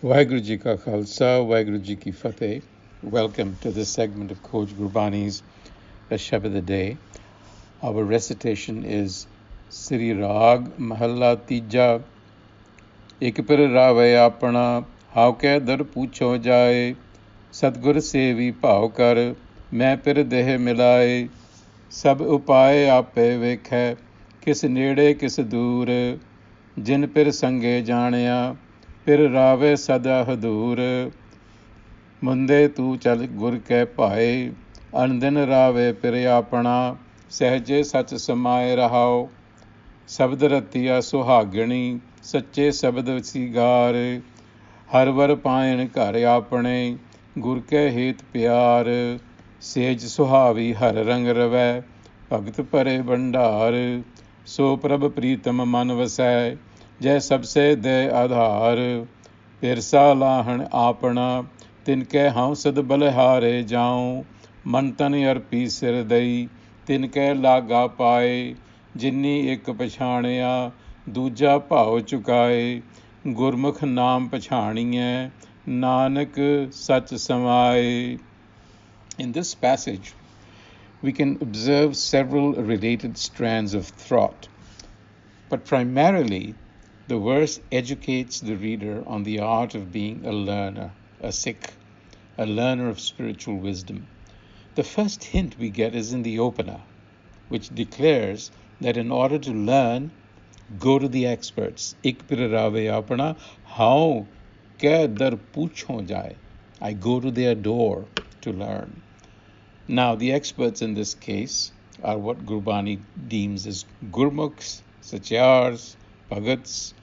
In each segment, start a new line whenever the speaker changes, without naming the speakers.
Waheguru Ji Ka Khalsa, Waheguru Ji Ki Fateh. Welcome to this segment of Coach Gurbani's a-sabad-a-day. Our recitation is Sri Rag Mahalla Tija. एक पिर रावे आपना how कै दर पूछो जाए सतगुर सेवी भाव कर मैं पिर देह मिलाए सब उपाय आपे वेखै किस नेड़े किस दूर जिन पिर संगे जानिया पिर रावे सदा हदूर मुंदे तू चल गुर कै पाए अनदिन रावे पिर आपना सहजे सच समाए रहाओ शब्द रतिया सुहागणी सच्चे शब्द सिगार हर वर पायण घर आपने गुर कै हेत प्यार सेज सुहावी हर रंग रवै भगत भरे भंडार सो प्रभ प्रीतम मन वसै जय सबसे दे आधार पिरसा लाहण आपना तिनकै हाँ सद बलिहारे जाऊं मन तन अर्पी सिर दई तिनकै लागा पाए जिन्नी एक पछाणिया दूजा भाव चुकाए गुरमुख नाम पछाणिए नानक सच समाए. In this passage, we can observe several related strands of thought, but primarily the verse educates the reader on the art of being a learner, a sikh, a learner of spiritual wisdom. The first hint we get is in the opener, which declares that in order to learn, go to the experts. Ik Pir Ravah Apana, how ke dar pucho jaye. I go to their door to learn. Now, the experts in this case are what Gurbani deems as Gurmukhs, Satyars, Bhagats,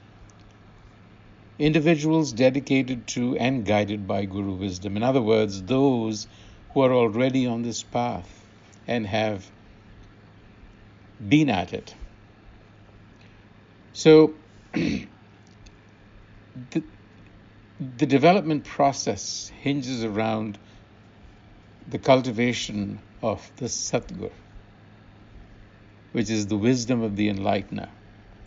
individuals dedicated to and guided by Guru wisdom. In other words, those who are already on this path and have been at it. So the development process hinges around the cultivation of the Satgur, which is the wisdom of the enlightener,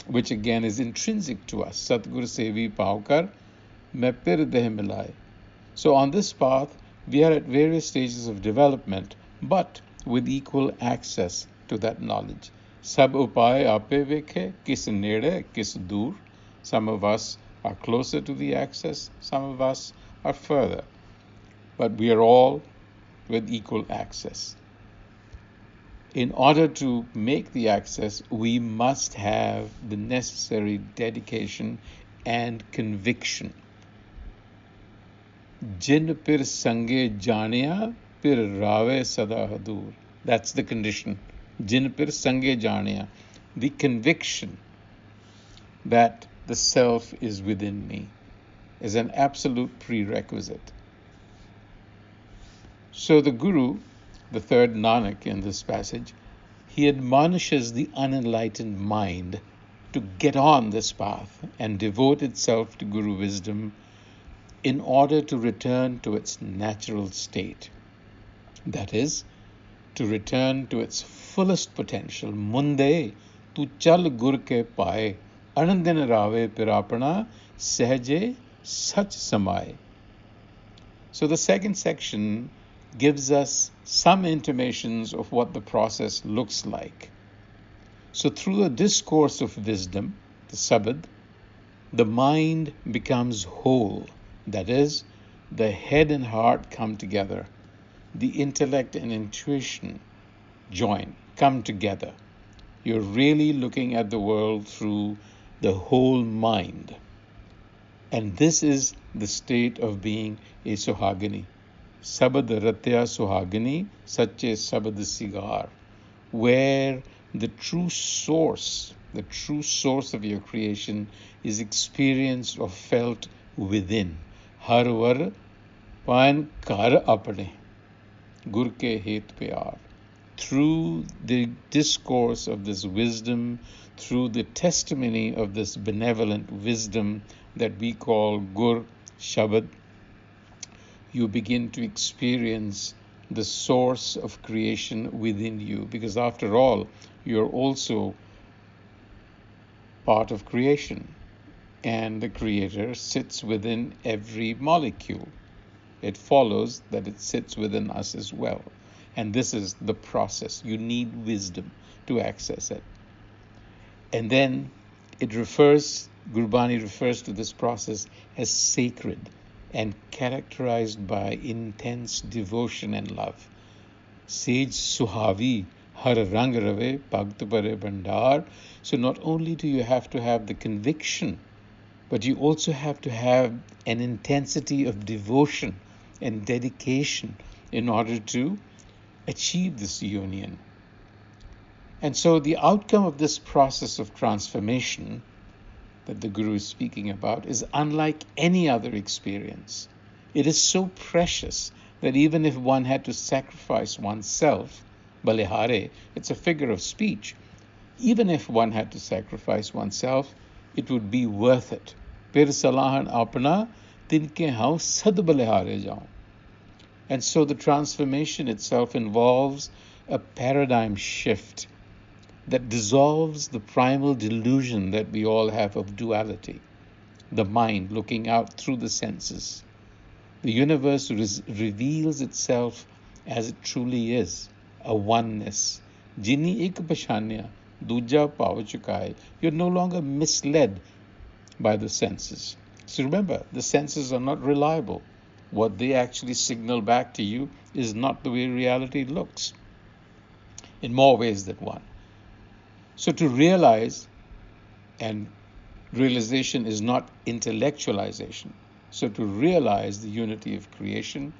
which again is intrinsic to us. Satgur sevi paukar main pir deh milai. So on this path, we are at various stages of development, but with equal access to that knowledge. Sab upay ape vekhe, kis nede, kis dur. Some of us are closer to the access, some of us are further. But we are all with equal access. In order to make the access, we must have the necessary dedication and conviction. Jin pir sange janiya, pir rave sada hadur. That's the condition. Jin pir sange janiya. The conviction that the self is within me is an absolute prerequisite. So the Guru, the third Nanak in this passage, he admonishes the unenlightened mind to get on this path and devote itself to Guru wisdom in order to return to its natural state. That is, to return to its fullest potential. Munde tu chal gur ke pae, anandin rave pir apana, sahaje sach samaye. So the second section gives us some intimations of what the process looks like. So through the discourse of wisdom, the sabad, the mind becomes whole. That is, the head and heart come together. The intellect and intuition join, come together. You're really looking at the world through the whole mind. And this is the state of being a Suhagini. Sabad ratya Suhagini, Sache Sabad Sigar, where the true source of your creation is experienced or felt within. Har var payan kar apne, gur ke het pyar. Through the discourse of this wisdom, through the testimony of this benevolent wisdom that we call Gur Shabad, you begin to experience the source of creation within you, because after all, you're also part of creation. and the Creator sits within every molecule. It follows that it sits within us as well. And this is the process. You need wisdom to access it. And then Gurbani refers to this process as sacred and characterized by intense devotion and love. Sage Suhavi Har Rang Rave Bhakt Pare Bandar. So not only do you have to have the conviction, but you also have to have an intensity of devotion and dedication in order to achieve this union. And so the outcome of this process of transformation that the Guru is speaking about is unlike any other experience. It is so precious that even if one had to sacrifice oneself, balihare, it's a figure of speech, even if one had to sacrifice oneself, it would be worth it. Pir Ravah Apana tinke hau sad balihare jaun. And so the transformation itself involves a paradigm shift that dissolves the primal delusion that we all have of duality, the mind looking out through the senses. The universe reveals itself as it truly is, a oneness. Jini ik pashanya, duja pavachukai. You're no longer misled by the senses. So remember, the senses are not reliable. What they actually signal back to you is not the way reality looks, in more ways than one. So to realize, and realization is not intellectualization, so to realize the unity of creation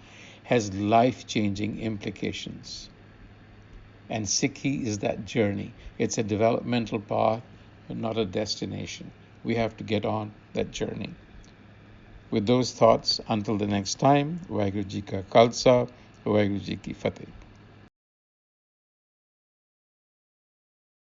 has life-changing implications. And Sikhi is that journey. It's a developmental path, but not a destination. We have to get on that journey. With those thoughts, until the next time, Waheguru Ji Ka Khalsa, Waheguru Ji Ki Fateh.